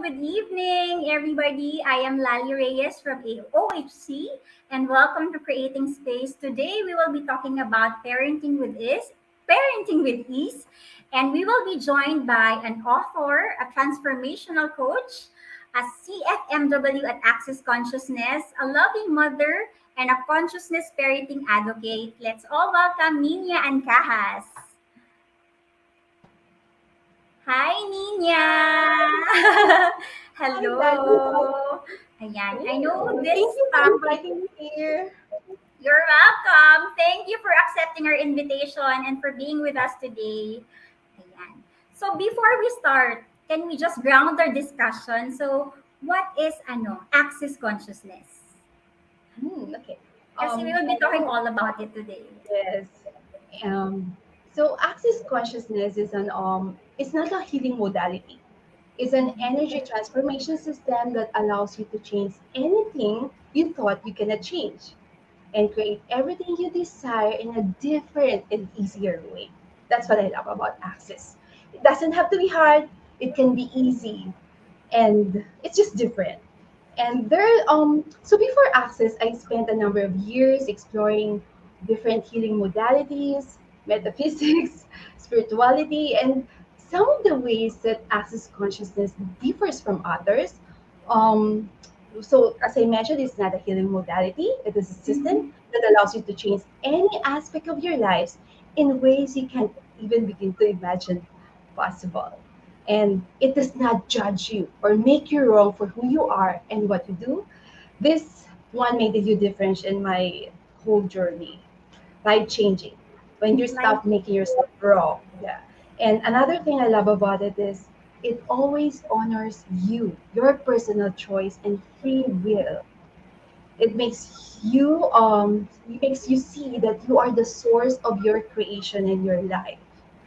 good evening, everybody. I am Lali Reyes from OHC, and welcome to Creating Space. Today, we will be talking about parenting with ease, and we will be joined by an author, a transformational coach, a CFMW at Access Consciousness, a loving mother, and a consciousness parenting advocate. Let's all welcome Nina Ancajas. Hi, Nina! Hi, Lali. Hello! Ayan, I know this Thank you for topic. inviting me here. You're welcome. Thank you for accepting our invitation and for being with us today. Ayan. So before we start, can we just ground our discussion? So what is access consciousness? Okay. Kasi we will be talking So all about it today. yes. Um, so access consciousness is an it's not a healing modality. It's an energy transformation system that allows you to change anything you thought you cannot change and create everything you desire in a different and easier way. That's what I love about access. It doesn't have to be hard. It can be easy, and it's just different. And so before Access, I spent a number of years exploring different healing modalities, metaphysics, spirituality, and some of the ways that Access consciousness differs from others. Um, so as I mentioned, it's not a healing modality. It is a system Mhm. that allows you to change any aspect of your lives in ways you can't even begin to imagine possible. And it does not judge you or make you wrong for who you are and what you do. This one made a huge difference in my whole journey, life changing. When you Like, stop making yourself wrong. Yeah. And another thing I love about it is it always honors you, your personal choice and free will. It makes you see that you are the source of your creation in your life.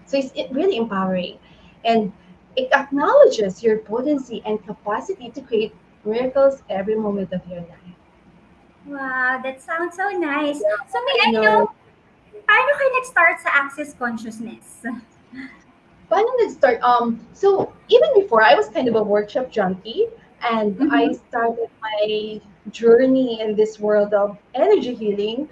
So it's really empowering, and it acknowledges your potency and capacity to create miracles every moment of your life. wow, that sounds so nice. Yeah, So may I I know, know. paano kayo nag-start sa access consciousness? Why don't let's start? So even before I was kind of a workshop junkie, and I Mhm. started my journey in this world of energy healing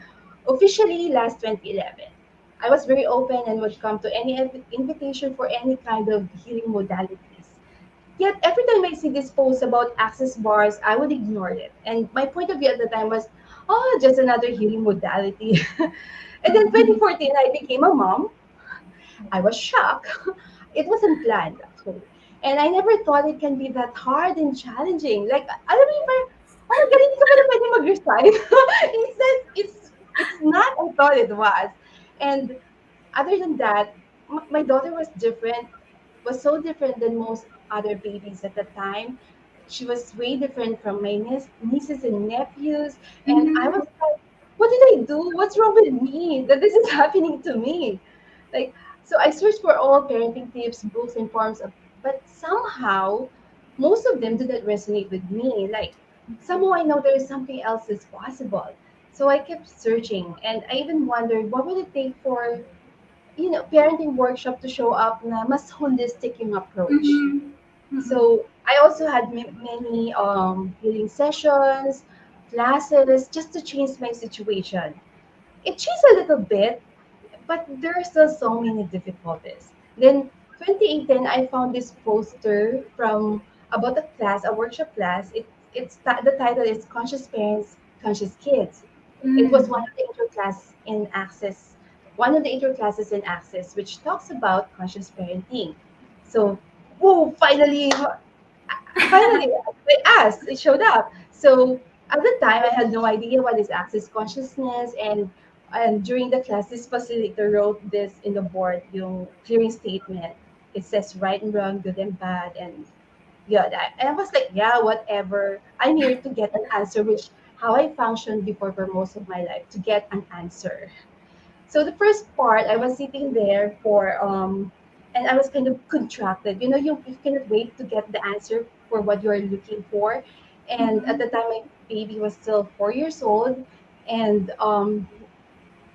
officially last 2011. I was very open and would come to any invitation for any kind of healing modalities. Yet every time I see this post about access bars, I would ignore it. And my point of view at the time was, oh, just another healing modality. And then 2014, I became a mom. I was shocked. It wasn't planned actually. And I never thought it can be that hard and challenging. Like, alam mo yung parang ganito ka pala pwede mag-resign. It's not I thought it was. And other than that, my daughter was different, was so different than most other babies at the time. She was way different from my nieces and nephews. And I was Mhm. like, what did I do? What's wrong with me that this is happening to me? Like, so I searched for all parenting tips, books, and forms of, but somehow most of them didn't resonate with me. Like, somehow I know there is something else that's possible. So I kept searching, and I even wondered what would it take for parenting workshop to show up na mas holistic yung approach. Mhm. Mhm. So I also had many healing sessions, classes, just to change my situation. It changed a little bit, but there are still so many difficulties. Then 2018, I found this poster from about a class, a workshop class. The title is Conscious Parents, Conscious Kids. It was one Mm. of the intro class in Access, one of the intro classes in Access, which talks about conscious parenting. So, whoa! Finally, I asked. It showed up. So at the time, I had no idea what is access consciousness, and during the class, this facilitator wrote this in the board, yung clearing statement. It says right and wrong, good and bad, and yeah, and I was like, yeah, whatever. I'm here to get an answer, which how I functioned before for most of my life to get an answer. So the first part, I was sitting there and I was kind of contracted. You cannot wait to get the answer for what you are looking for. And at Mhm. the time, my baby was still 4 years old, and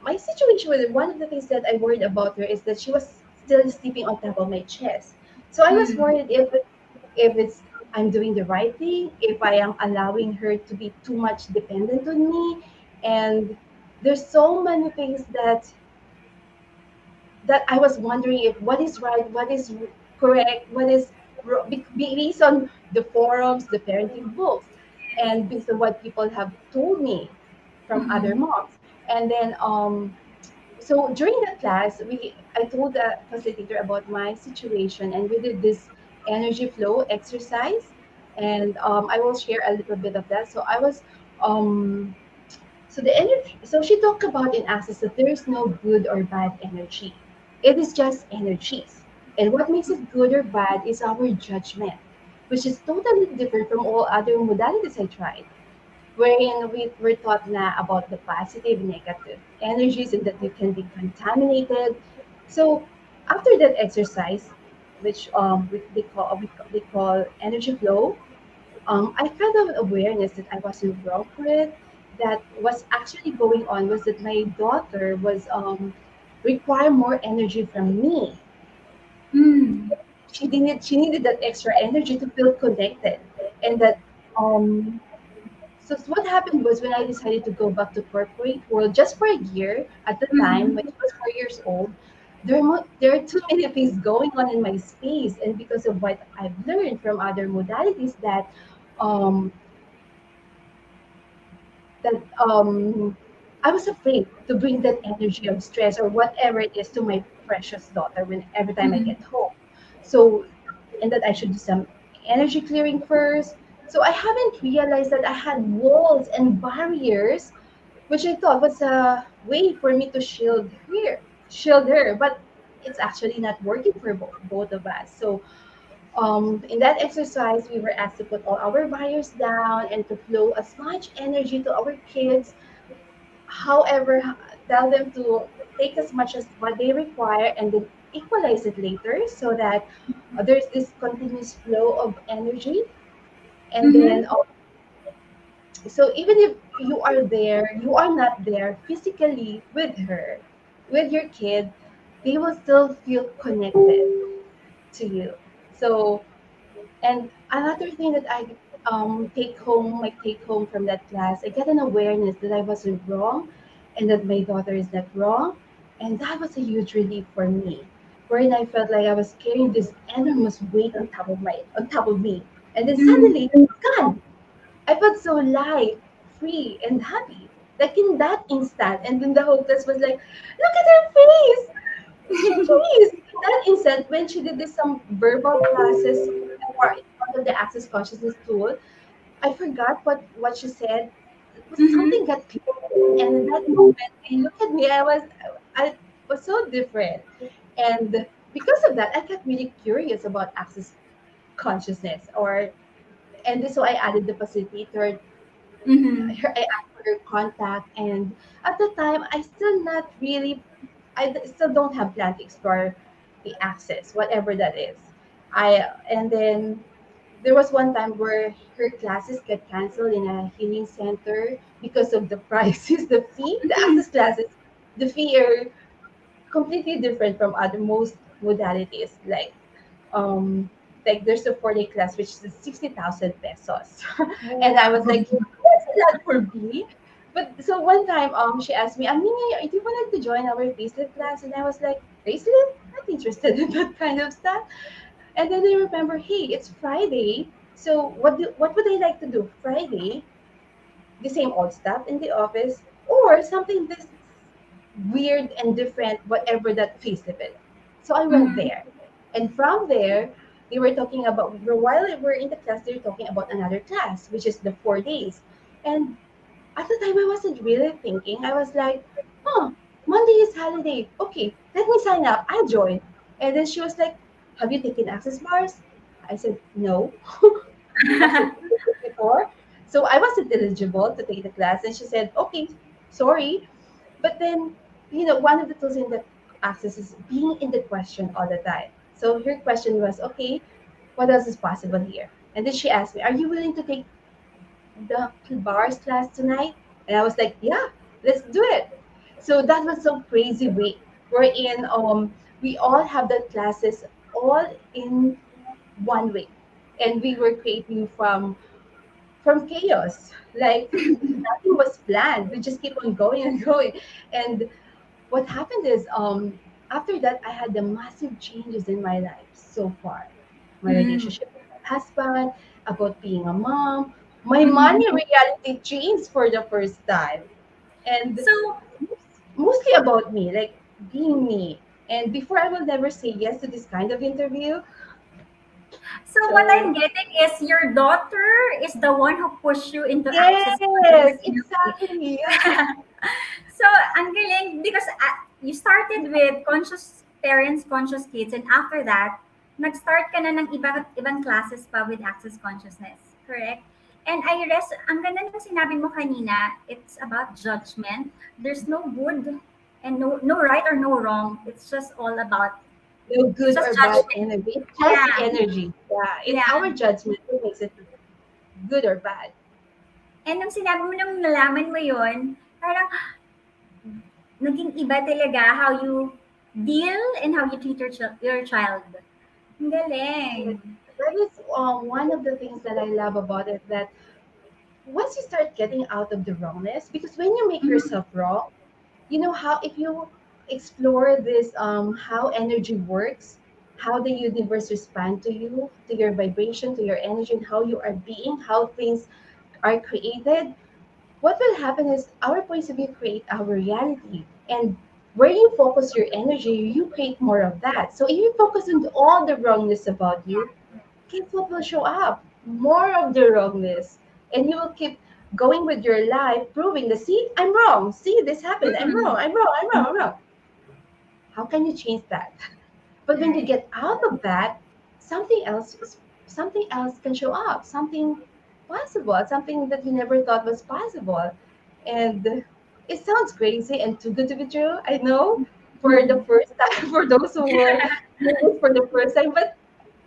my situation with one of the things that I worried about her is that she was still sleeping on top of my chest. So I was Mm. worried if it's I'm doing the right thing, if I am allowing her to be too much dependent on me. And there's so many things that I was wondering if what is right, what is correct, what is based on the forums, the parenting books, and based on what people have told me from other Mm-hmm. moms. And then so during that class, we I told the facilitator about my situation, and we did this energy flow exercise, and I will share a little bit of that. So I was um so the energy. So she talked about in Access that there is no good or bad energy. It is just energies, and what makes it good or bad is our judgment, which is totally different from all other modalities I tried, wherein we were taught na about the positive and negative energies and that you can be contaminated. So after that exercise, which they call energy flow, I kind of awareness that I wasn't wrong for it. That was actually going on was that my daughter was require more energy from me. Mm-hmm. She needed that extra energy to feel connected, and that um what happened was when I decided to go back to corporate world just for a year at the time when Mm-hmm. she was 4 years old, there are too many things going on in my space, and because of what I've learned from other modalities um, that I was afraid to bring that energy of stress or whatever it is to my precious daughter when every time I Mm-hmm. get home. So and that I should do some energy clearing first. So I haven't realized that I had walls and barriers, which I thought was a way for me to shield her, but it's actually not working for both of us. So in that exercise, we were asked to put all our barriers down and to flow as much energy to our kids. However, tell them to take as much as what they require and then equalize it later so that there's this continuous flow of energy. And then, Mm-hmm. so even if you are there, you are not there physically with her, with your kid, they will still feel connected to you. So, and another thing that I take home from that class, I get an awareness that I wasn't wrong, and that my daughter is not wrong, and that was a huge relief for me. Wherein I felt like I was carrying this enormous weight on top of me, and then Mm-hmm. suddenly it's gone. I felt so light, free, and happy. Like in that instant, and then the whole class was like, "Look at her face! She changed." In that instant, when she did this some verbal classes or in front of the Access Consciousness tool, I forgot what she said. It was something got clear, and in that moment, they looked at me. I was so different, and because of that, I got really curious about Access Consciousness, and so I added the facilitator. Mm-hmm. I asked for her contact, and at the time, still don't have plan to explore the access, whatever that is. And then there was one time where her classes get canceled in a healing center because of the prices, the fee, the access classes, the fee are completely different from other most modalities. Um, like there's a 4-day class which is 60,000 pesos, and I was Wow. like, that's a lot for me. But so one time, she asked me, Amini, do you want to join our facelift class? And I was like, facelift? Not interested in that kind of stuff. And then I remember, hey, it's Friday. So what would I like to do? Friday, the same old stuff in the office, or something this weird and different, whatever that facelift is. So I went Mm-hmm. there. And from there, they were talking about, while we're in the class, they were talking about another class, which is the 4 days. And at the time, I wasn't really thinking. I was like, huh, Monday is holiday. Okay, let me sign up. I'll join. And then she was like, have you taken access bars? I said, no. Wasn't before. So I wasn't eligible to take the class. And she said, okay, sorry. But then, one of the tools in the access is being in the question all the time. So her question was, okay, what else is possible here? And then she asked me, are you willing to take the bars class tonight? And I was like, yeah, let's do it. So that was some crazy week. Wherein we all have the classes all in one week. and we were creating from chaos. Like nothing was planned. We just keep on going and going. And what happened is, after that, I had the massive changes in my life so far. My Mm. relationship with my husband, about being a mom, my money Mhm. reality changed for the first time, and So, mostly about me, like being me. And before, I will never say yes to this kind of interview. so what So I'm getting is your daughter is the one who pushed you into access yes, consciousness in a way. exactly. So, ang galing because you started with conscious parents, conscious kids, and after that, nag-start ka na ng ibang classes pa with access consciousness, correct? And ang ganda ng sinabi mo kanina, it's about judgment. There's no good and no right or no wrong. It's just all about, No it's good just or bad judgment. energy. It's just Yeah, energy. Yeah, it's yeah. our judgment that makes it good or bad. And nung sinabi mo nung nalaman mo yon, parang naging iba talaga how you deal and how you treat your child. Ang Yes, galing. that is one of the things that I love about it. That once you start getting out of the wrongness, because when you make Mhm, yourself wrong, you know how, if you explore this, how energy works, how the universe respond to you, to your vibration, to your energy, and how you are being, how things are created, what will happen is our points of view create our reality. And where you focus your energy, you create more of that. So if you focus on all the wrongness about you, guess what will show up? More of the wrongness. And you will keep going with your life, proving that, see, I'm wrong. See, this happened. I'm wrong. mhm. I'm wrong. I'm wrong. I'm wrong. How can you change that? But when you Right. get out of that, something else can show up. Something possible. Something that you never thought was possible. And it sounds crazy and too good to be true. I know, for the Mhm. first time, for those who will hear this for the first time, but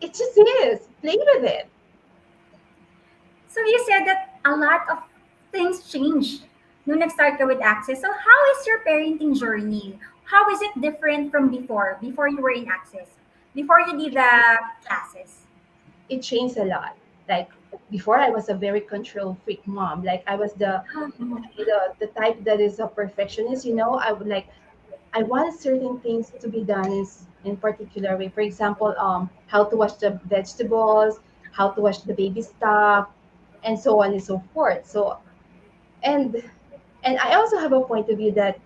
it just is. Play with it. So you said that a lot of things changed nung nag-start ka with Access. So how is your parenting journey? How is it different from before you were in Access? Before you did the classes? It changed a lot. Like before, I was a very control freak mom. Like I was Oh. the type that is a perfectionist. I would like, I want certain things to be done in particular way. For example, how to wash the vegetables, how to wash the baby stuff, and so on and so forth. So and and I also have a point of view that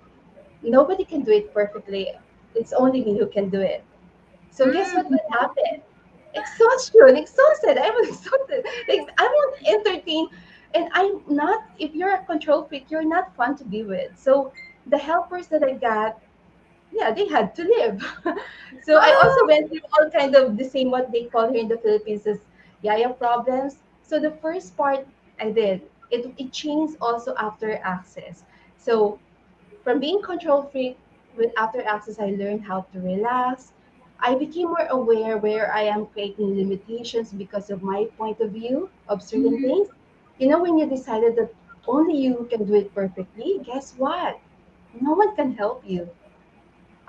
nobody can do it perfectly. It's only me who can do it. So guess what Mm. will happen? Exhaustion, exhausted. I was exhausted. Like I won't entertain, and I'm not. If you're a control freak, you're not fun to be with. So the helpers that I got, yeah, they had to live. So I also Oh. went through all kind of the same, what they call here in the Philippines as yaya problems. So the first part I did, it changed also after access. So from being control freak, with after access, I learned how to relax. I became more aware where I am creating limitations because of my point of view of certain Mhm. things. When you decided that only you can do it perfectly, guess what? No one can help you.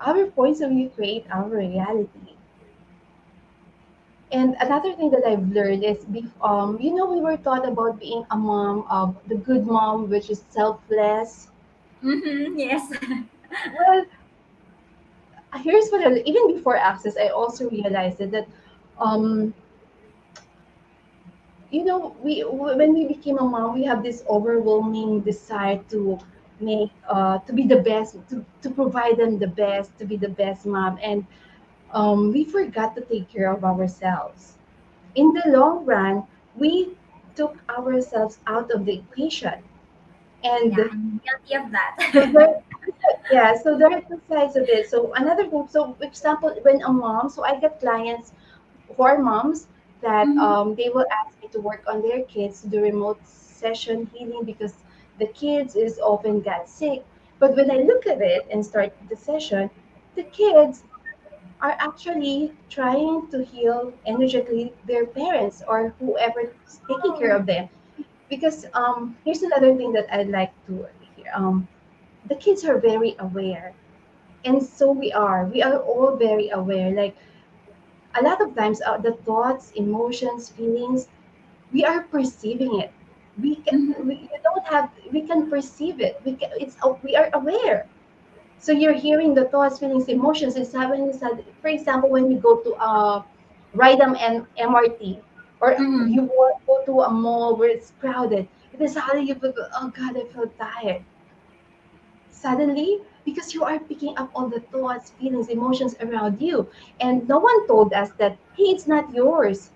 Our points of view create our reality. And another thing that I've learned is, we were taught about being a mom, the good mom, which is selfless. Mhm. Yes. Well, here's what even before access, I also realized that, um, when we became a mom, we have this overwhelming desire to be the best, to provide them the best, to be the best mom, and we forgot to take care of ourselves. In the long run, we took ourselves out of the equation. Yeah, And I'm guilty of so that. there, yeah, so there are two sides of it. So another thing, so for example, when a mom, so I get clients who are moms that, Mhm. they will ask me to work on their kids to do remote session healing because the kids is often got sick. But when I look at it and start the session, the kids are actually trying to heal energetically their parents or whoever is taking care Oh. of them. Because here's another thing that I'd like to hear. The kids are very aware, and so we are. We are all very aware. Like a lot of times the thoughts, emotions, feelings, we are perceiving it. You don't have, we can perceive it. We are aware. So you're hearing the thoughts, feelings, emotions. It's happening inside. For example, when we go to ride an MRT, or Mm-hmm. you go to a mall where it's crowded, and then suddenly you feel, oh God, I feel tired. Suddenly, because you are picking up all the thoughts, feelings, emotions around you, and no one told us that, hey, it's not yours.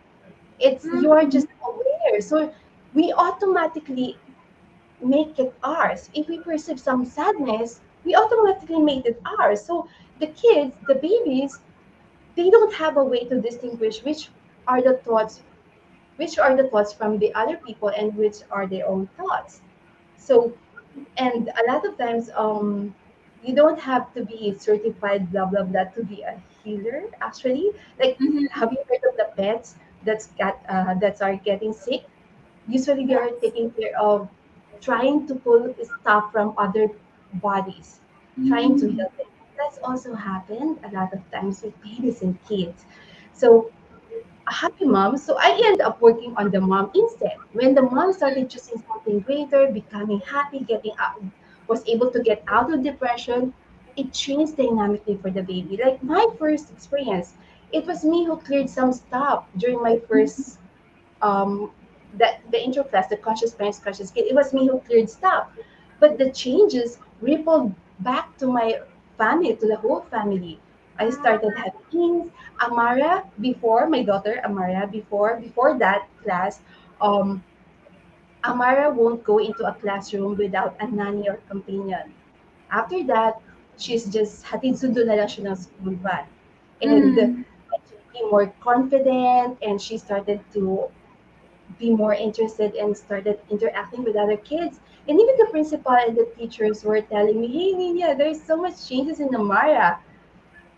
It's, you are Mm-hmm. just aware. So we automatically make it ours. If we perceive some sadness, we automatically make it ours. So the kids, the babies, they don't have a way to distinguish are the thoughts, which are the thoughts from the other people and which are their own thoughts. So, and a lot of times, you don't have to be certified blah blah blah to be a healer. Actually, like, Mm-hmm. have you heard of the pets that are getting sick? Usually they are Yes. taking care of trying to pull stuff from other bodies, trying to Mm-hmm. heal them. That's also happened a lot of times with babies and kids. So a happy mom, so I end up working on the mom instead. When the mom started choosing something greater, becoming happy, getting out, was able to get out of depression, it changed dynamically for the baby. Like my first experience, it was me who cleared some stuff during my first um, the intro class, the conscious parents, conscious kid, it was me who cleared stuff. But the changes rippled back to my family, to the whole family. I started Ah. having Amara before my daughter Amara before that class. Um, Amara won't go into a classroom without a nanny or companion. After that, she's just hatid sundo na lang siya ng school van. And Mm-hmm. she became more confident and she started to be more interested and started interacting with other kids. And even the principal and the teachers were telling me, hey, Nina, there's so much changes in Amara.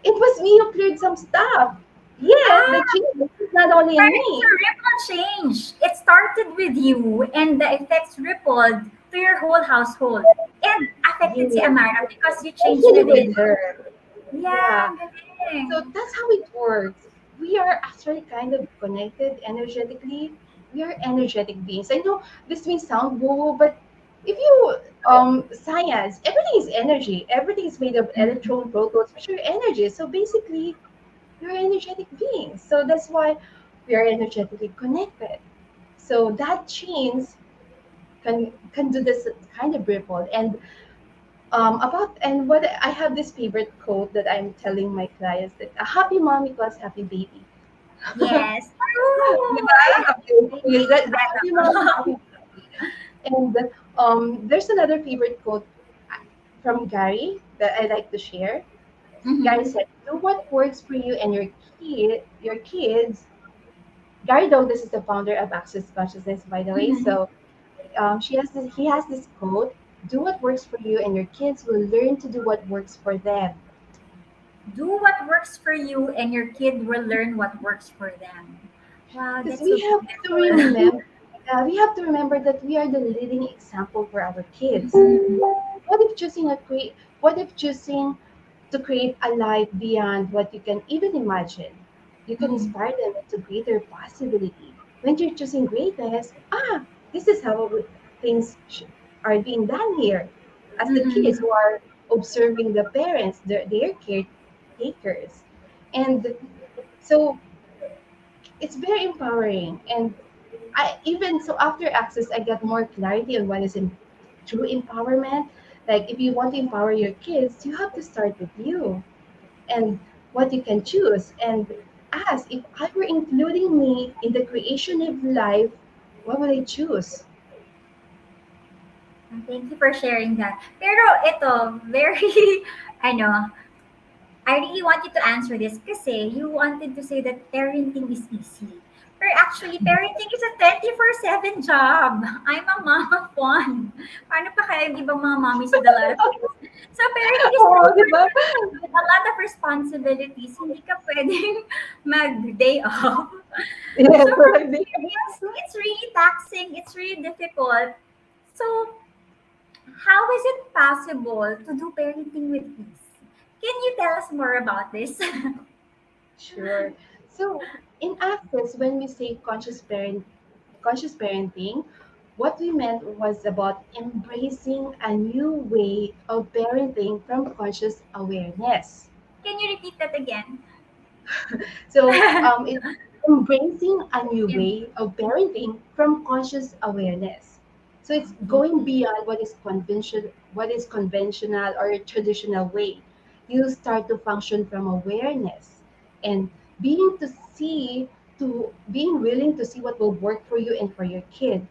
It was me who cleared some stuff. Yet, the Ah, change is not only in but it's a me. ripple change. It started with you, and the effects rippled to your whole household and affected si Yes. Amara because you changed Especially with it. with her. Yeah. Yeah, So galing. that's how it works. We are actually kind of connected energetically. We are energetic beings. I know this may sound woo, but if you science, everything is energy. Everything is made of Mm-hmm. electron protons, which are energy. So basically, we're energetic beings. So that's why we are energetically connected. So that chains can do this kind of ripple. And about and what I have this favorite quote that I'm telling my clients that a happy mom equals happy baby. Yes. Yeah, True. I have this. I Is think that the happy I mom is know. happy baby. And there's another favorite quote from Gary that I like to share. Gary Mm-hmm. said, "Do what works for you and your kids." Gary Douglas is the founder of Access Consciousness, by the way. Mm-hmm. So he has this quote: "Do what works for you, and your kids will learn to do what works for them." Do what works for you, and your kid will learn what works for them. Wow, Because that's so beautiful. we have to remember that we are the leading example for our kids. Mhm. What if what if choosing to create a life beyond what you can even imagine? You can Mhm. inspire them into greater possibility. When you're choosing greatness, this is how are being done here. As the kids Mhm. who are observing the parents, their caretakers. And so it's very empowering. And I even so after access, I got more clarity on what is true empowerment. Like if you want to empower your kids, you have to start with you and what you can choose. And ask if I were including me in the creation of life, what would I choose? Thank you for sharing that. Pero ito, very, ano, I really want you to answer this kasi you wanted to say that parenting is easy. But actually, parenting is a 24/7 job. I'm a mom of one. Paano pa kaya yung ibang mga mommies with a lot of kids? So, parenting is Oo, di ba? 24/7 with a lot of responsibilities. Hindi ka pwedeng mag-day off. So, Yes, from right. experience, it's really taxing. It's really difficult. So, how is it possible to do parenting with ease? Can you tell us more about this? Sure. So in Access, when we say conscious parenting, what we meant was about embracing a new way of parenting from conscious awareness. Can you repeat that again? So it's embracing a new Em- way of parenting from conscious awareness. So it's going Okay. beyond what is conventional or traditional way. You start to function from awareness and being to see being willing to see what will work for you and for your kid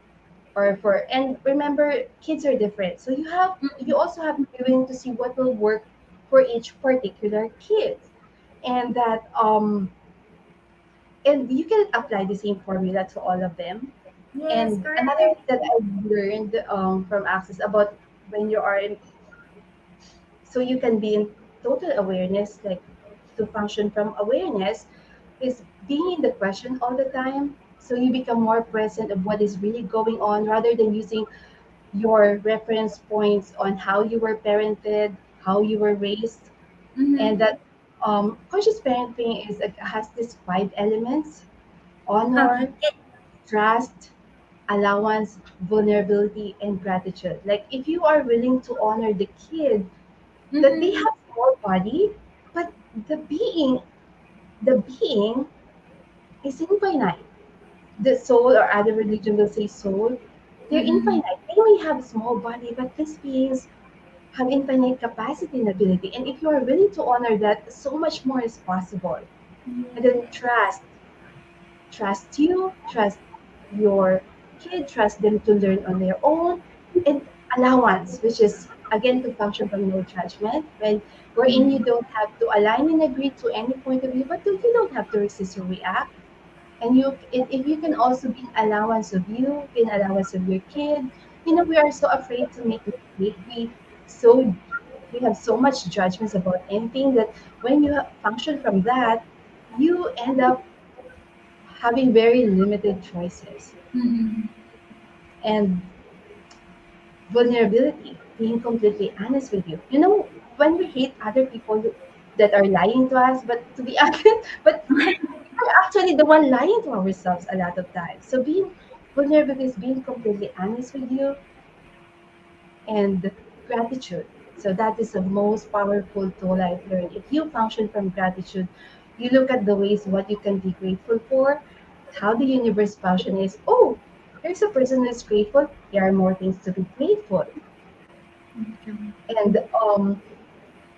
or for and remember kids are different. So you also have to be willing to see what will work for each particular kid. And that and you can apply the same formula to all of them. Yes, And another correct. thing that I've learned from Access about when you are in, so you can be in total awareness, like to function from awareness, is being in the question all the time. So you become more present of what is really going on rather than using your reference points on how you were parented, how you were raised, and Mm-hmm. that conscious parenting has these five elements: Okay. honor, trust, allowance, vulnerability, and gratitude. Like if you are willing to honor the kid that they Mm-hmm. have small body, but the being, the being is infinite. The soul, or other religion will say soul, they're Mm-hmm. infinite. They may have a small body, but these beings have infinite capacity and ability. And if you are willing to honor that, so much more is possible. And then Yes. trust you, trust your kid, trust them to learn on their own, and allowance, which is again to function from no judgment, when wherein you Mm-hmm. don't have to align and agree to any point of view, but you don't have to resist or react. And if you can also be an allowance of you, be an allowance of your kid. You know, we are so afraid to make mistake. So we have so much judgments about anything that when you function from that, you end up having very limited choices. Mm-hmm. And vulnerability, being completely honest with you. You know, when we hate other people that are lying to us, but to be honest, but we're actually the one lying to ourselves a lot of times. So being vulnerable is being completely honest with you, and gratitude. So that is the most powerful tool I've learned. If you function from gratitude, you look at the ways what you can be grateful for, how the universe function is. Oh, there's a person who's grateful. There are more things to be grateful. True. And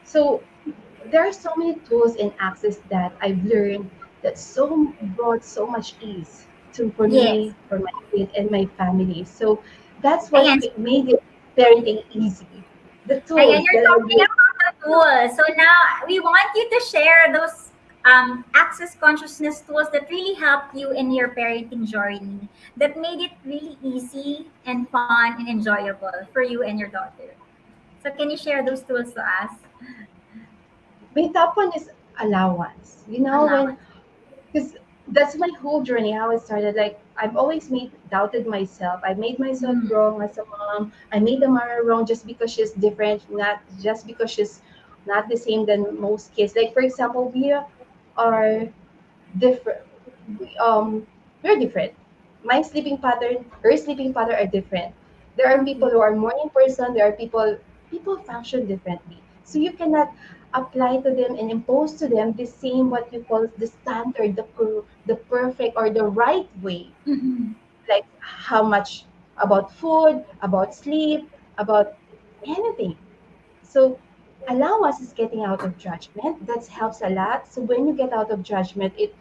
so there are so many tools and access that I've learned that so brought so much ease to for Yes. me, for my kid, and my family. So that's what Ayan, made it parenting easy. The Ayan, tools you're that I talking learned. about the tools. So now we want you to share those access consciousness tools that really helped you in your parenting journey, that made it really easy and fun and enjoyable for you and your daughter. So can you share those tools to us? My top one is allowance. You know, when Allowance. because that's my whole journey how it started. Like I've always made doubted myself. I made myself Mm, wrong as a mom. I made Amara wrong just because she's different, not just because she's not the same than most kids. Like for example, we are different. We, we're different. My sleeping pattern, her sleeping pattern are different. There are people okay. who are morning person. There are people function differently. So you cannot apply to them and impose to them the same what you call the standard, the perfect or the right way. Mm-hmm. Like how much about food, about sleep, about anything. So allowance is getting out of judgment. That helps a lot. So when you get out of judgment, it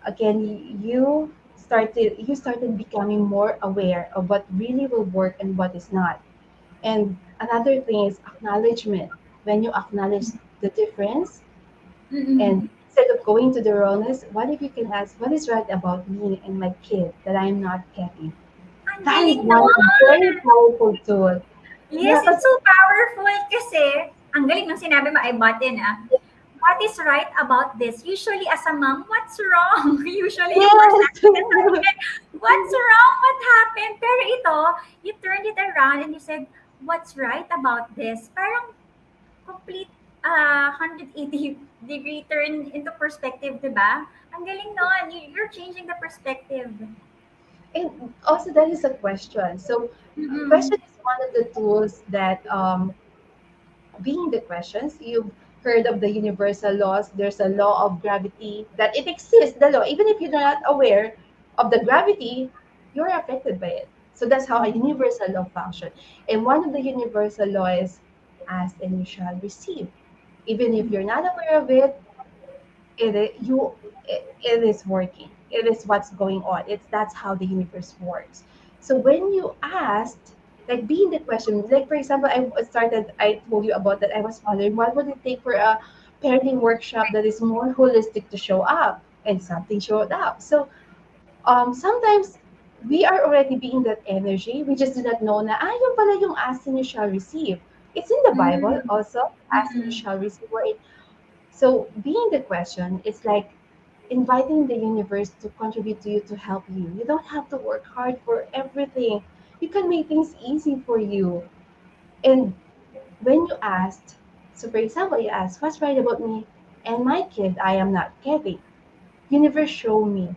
again you started becoming more aware of what really will work and what is not. And another thing is acknowledgement. When you acknowledge the difference, and Mm-hmm. instead of going to the wrongness, what if you can ask what is right about me and my kid that I'm not getting? Ang That is galing one very naman! powerful tool. Yes, Yeah, it's because so powerful kasi ang galing ng sinabi mo ay button what is right about this? Usually as a mom, what's wrong? Usually yung first yes. answer sa akin, what's wrong? What happened? Pero ito, you turned it around and you said, what's right about this? Parang complete. 180-degree turn into perspective, di ba? Ang galing nun. You're changing the perspective. And also, that is a question. So, Mm-mm. question is one of the tools that being the questions. You've heard of the universal laws. There's a law of gravity that it exists, the law. Even if you're not aware of the gravity, you're affected by it. So that's how a universal law functions. And one of the universal laws is ask and you shall receive. Even if you're not aware of it, it is working. It is what's going on. It's That's how the universe works. So when you asked, like being the question, like for example, I told you about that. I was wondering what would it take for a parenting workshop that is more holistic to show up, and something showed up. So sometimes we are already being that energy. We just do not know na, yung pala yung ask and you shall receive. It's in the Bible Mm-mm. also, ask and you Mm-mm. shall receive. So being the question, it's like inviting the universe to contribute to you to help you. You don't have to work hard for everything. You can make things easy for you. And when you asked, so for example, you asked, what's right about me and my kid I am not getting? Universe show me.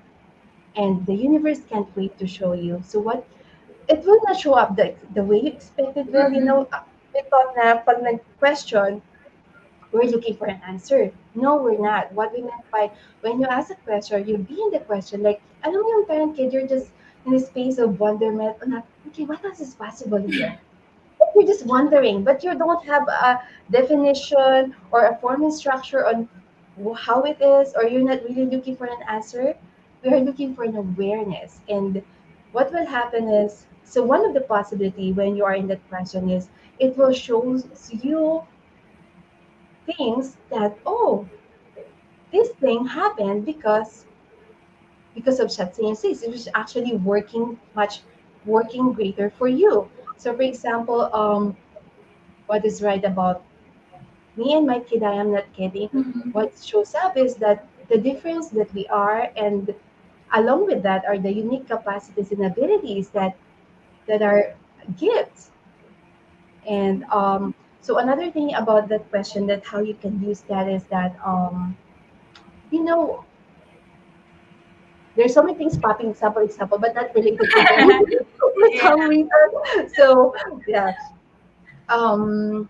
And the universe can't wait to show you. So what it will not show up the way you expected. Well, Mm-mm. we thought na pag nag-question, we're looking for an answer. No, we're not. What we meant by when you ask a question, you be in the question. Like, alam mo yung parang kid, you're just in a space of wonderment. Na, okay, what else is possible here? You're just wondering, but you don't have a definition or a formal structure on how it is, or you're not really looking for an answer. We are looking for an awareness. And what will happen is, so one of the possibility when you are in that question is, it will show you things that, oh, this thing happened because of such things. It was actually working greater for you. So for example, what is right about me and my kid, I am not kidding. Mm-mm. What shows up is that the difference that we are, and along with that are the unique capacities and abilities that are gifts. And so another thing about that question, that how you can use that, is that you know there's so many things popping example, but not related to parenting for Yeah. some reason. So yeah, um,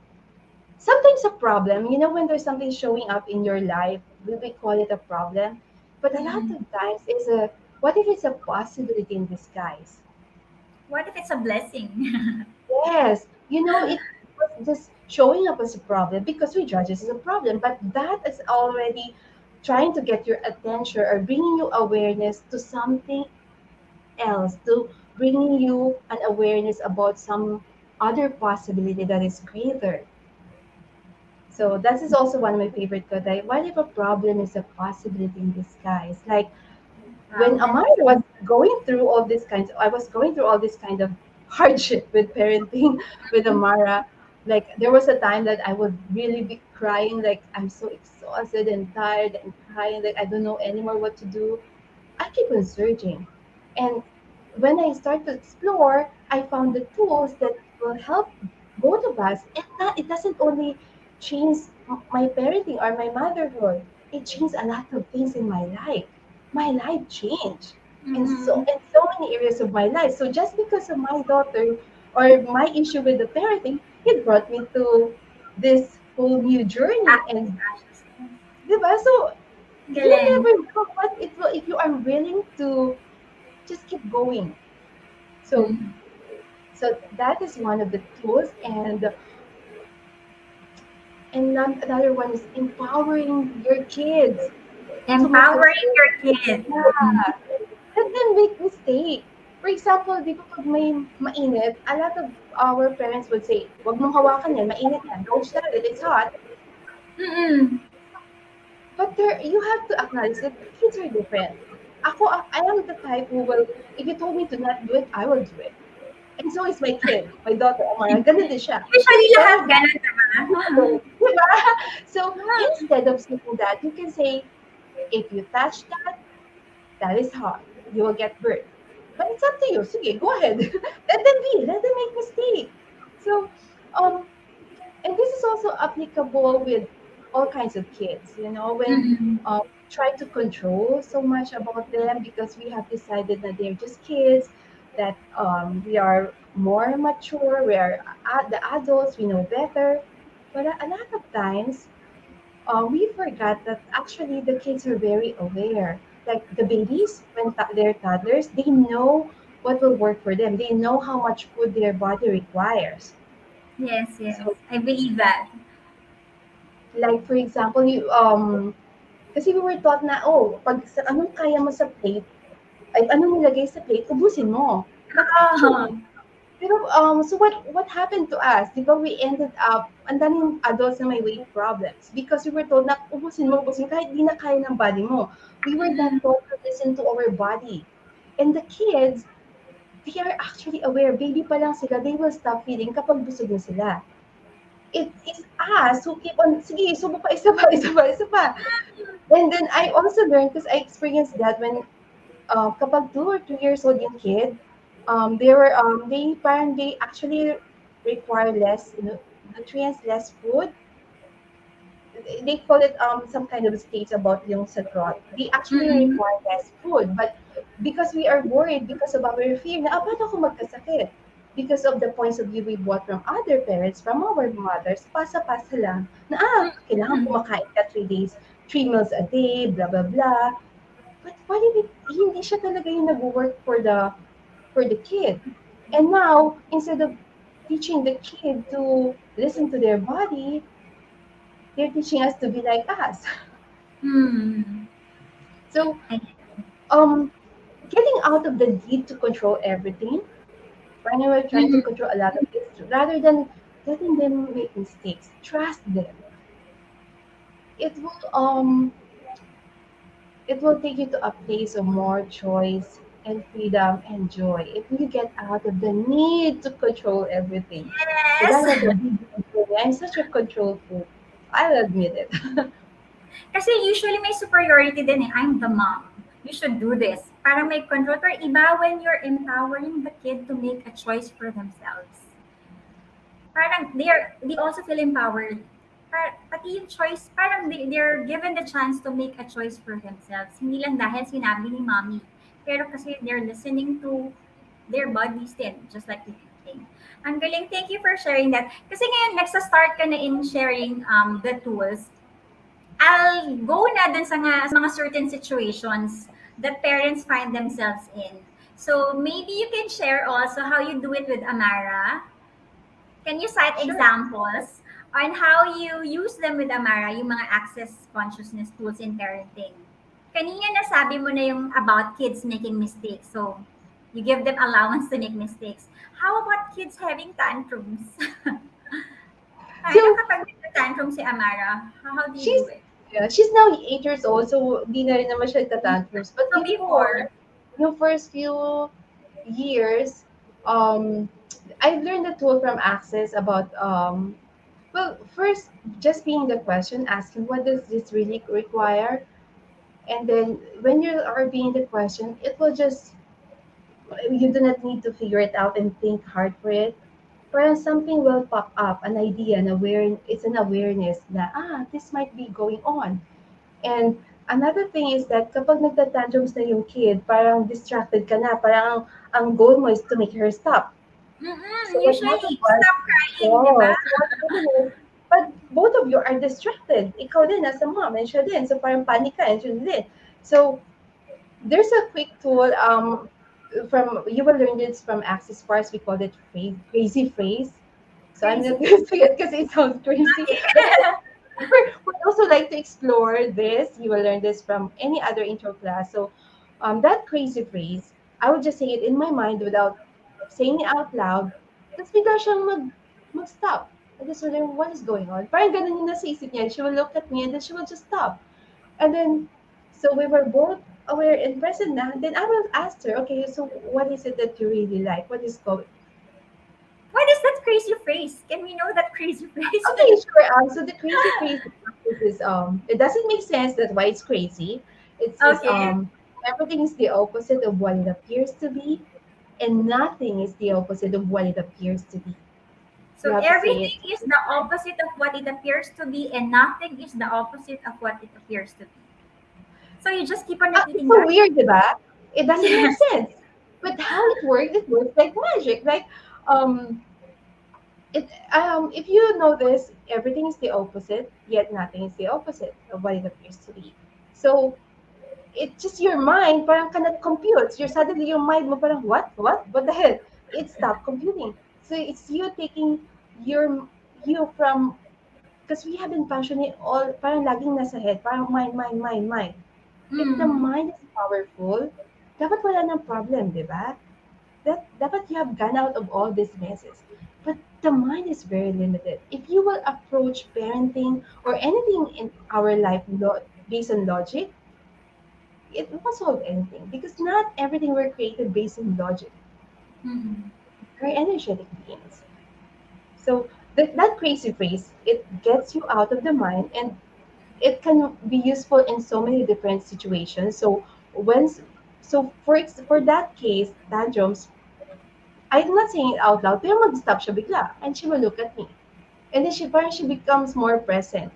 sometimes a problem. When there's something showing up in your life, we call it a problem, but a lot Mm-mm. of times it's a what if it's a possibility in disguise? What if it's a blessing? Yes, it was just showing up as a problem because we judge it as a problem, but that is already trying to get your attention or bringing you awareness to something else, to bringing you an awareness about some other possibility that is greater. So that is also one of my favorite quotes. Like, what if a problem is a possibility in disguise? Like when Problem. Amara was going through all this kinds, I was going through all this kind of hardship with parenting with Amara. Like there was a time that I would really be crying, like I'm so exhausted and tired and crying, like I don't know anymore what to do. I keep on searching. And when I start to explore, I found the tools that will help both of us. And that it doesn't only change my parenting or my motherhood. It changed a lot of things in my life. My life changed. And so Mm-mm. in so many areas of my life. So just because of my daughter or my issue with the parenting, it brought me to this whole new journey. Ashes, And ashes. diba? So you Galing. never know what it will if you are willing to just keep going. So Mm. so that is one of the tools, and another one is empowering your kids to make Empowering mistakes. your kids. Mm. Yeah, let them make mistake. For example, di ba pag may mainit, a lot of our parents would say, "Wag mong hawakan yan, mainit yan. Don't touch it, it's hot." Mm-mm. But there, you have to acknowledge that kids are different. I am the type who will, if you told me to not do it, I will do it. And so is my kid, my daughter, Omar. Ganun din siya. Usually lahat Why ganun, diba? diba? So instead of saying that, you can say, if you touch that, that is hot. You will get hurt. But it's up to you. Sige, go ahead. Let them be. Let them make mistake. So, and this is also applicable with all kinds of kids. You know, when Mm-mm. try to control so much about them because we have decided that they're just kids, that we are more mature, we are the adults, we know better. But a lot of times, we forgot that actually the kids are very aware. Like the babies, when they're toddlers, they know what will work for them. They know how much food their body requires. Yes, yes. So, I believe that. like for example, kasi we were taught na, oh, pag anong kaya mo sa plate, ay anong nilagay sa plate, ubusin mo. But actually, Oh. so what happened to us? Di ba we ended up, ang daming adults na may weight problems because we were told na ubusin mo, kahit di na kaya ng body mo. We were not Mm-mm. taught to listen to our body. And the kids, they are actually aware. Baby pa lang sila, they will stop feeding kapag busog na sila. It is us who keep on, sige, subo pa, isa pa, isa pa, isa pa. And then I also learned, because I experienced that when kapag 2 or 3 years old yung kid, they actually require less, nutrients, less food. They call it some kind of states about yung sa growth. They actually Mm-mm. require less food, but because we are worried because of our fear na paano ako magkasakit? Because of the points of view we bought from other parents, from our mothers, pasa-pasa lang na kailangan Mm-mm. kumakain ka 3 days, 3 meals a day, blah blah blah. But what if hindi siya talaga yung nag-work for the kid? And now, instead of teaching the kid to listen to their body, they're teaching us to be like us. Mm. So, I- um, getting out of the need to control everything, when we're trying to Mm-mm. control a lot of things, rather than letting them make mistakes, trust them. It will it will take you to a place of more choice and freedom and joy if you get out of the need to control everything. So that was a Yes. big deal for me. I'm such a control freak. I'll admit it. Kasi usually may superiority din eh. I'm the mom. You should do this. Parang may control. Pero iba when you're empowering the kid to make a choice for themselves. Parang they also feel empowered. Pati yung choice, parang they're given the chance to make a choice for themselves. Hindi lang dahil sinabi ni mommy. Pero kasi they're listening to their bodies din, just like with eating. Ang galing, thank you for sharing that. Kasi ngayon, nagsa-start ka na in sharing the tools. I'll go na dun sa mga certain situations that parents find themselves in. So maybe you can share also how you do it with Amara. Can you cite Sure. examples on how you use them with Amara, yung mga access consciousness tools in parenting? Kanina nasabi mo na yung about kids making mistakes. So, you give them allowance to make mistakes. How about kids having tantrums? Paano So kapag may tantrum si Amara? How do you do she's it? yeah, she's now 8 years old, so di na rin naman siya nagtatantrums. But So before, before, yung first few years, um, I learned the tool from Access about well, first just being the question, asking what does this really require, and then when you are being the question, it will just you do not need to figure it out and think hard for it. Parang something will pop up, an idea, it's an awareness na this might be going on. And another thing is that kapag nagtatantrums na yung kid, parang distracted ka na, parang ang goal mo is to make her stop. So what happened usually, was, stop crying, di ba? oh, so what happened was, but both of you are distracted. Ikaw din as a mom, and siya din. So parang panic ka, and siya din. So there's a quick tool, from, you will learn this from Access Bars, we call it crazy phrase. So I'm Crazy. not going to say it because it sounds crazy, Okay. but would also like to explore this. You will learn this from any other intro class. So, that crazy phrase, I would just say it in my mind without saying it out loud. Tapos bigla siyang mag-stop. I just wonder what is going on. Parang ganun yung nasa isip niya. She will look at me and then she will just stop. And then, so we were both aware and present now. Then I will ask her, okay, so what is it that you really like? What is going? What is that crazy phrase? Can we know that crazy phrase? Okay, sure. So the crazy phrase is it doesn't make sense. That's why it's crazy. It's just Okay. everything is the opposite of what it appears to be, and nothing is the opposite of what it appears to be. You So have to say it. everything is the opposite of what it appears to be, and nothing is the opposite of what it appears to be. So you just keep on It's repeating so that. weird, diba? It doesn't make Yes. sense. But how it works like magic. Like, um, it if you notice, everything is the opposite, yet nothing is the opposite of what it appears to be. So it's just your mind parang cannot compute. You're suddenly your mind mo parang what the hell? It stopped computing. So it's you taking your you from because we have been functioning all parang laging nasa head, parang mind. If the Mm. mind is powerful, dapat wala ng problem, di ba? That dapat you have gone out of all these messes. But the mind is very limited. If you will approach parenting or anything in our life based on logic, it won't solve anything because not everything we're created based on logic. Mm. We're energetic beings. So that crazy phrase, it gets you out of the mind and it can be useful in so many different situations. So when for that case, tantrums, I'm not saying it out loud, pero mag-stop siya bigla. And she will look at me. And then she becomes more present.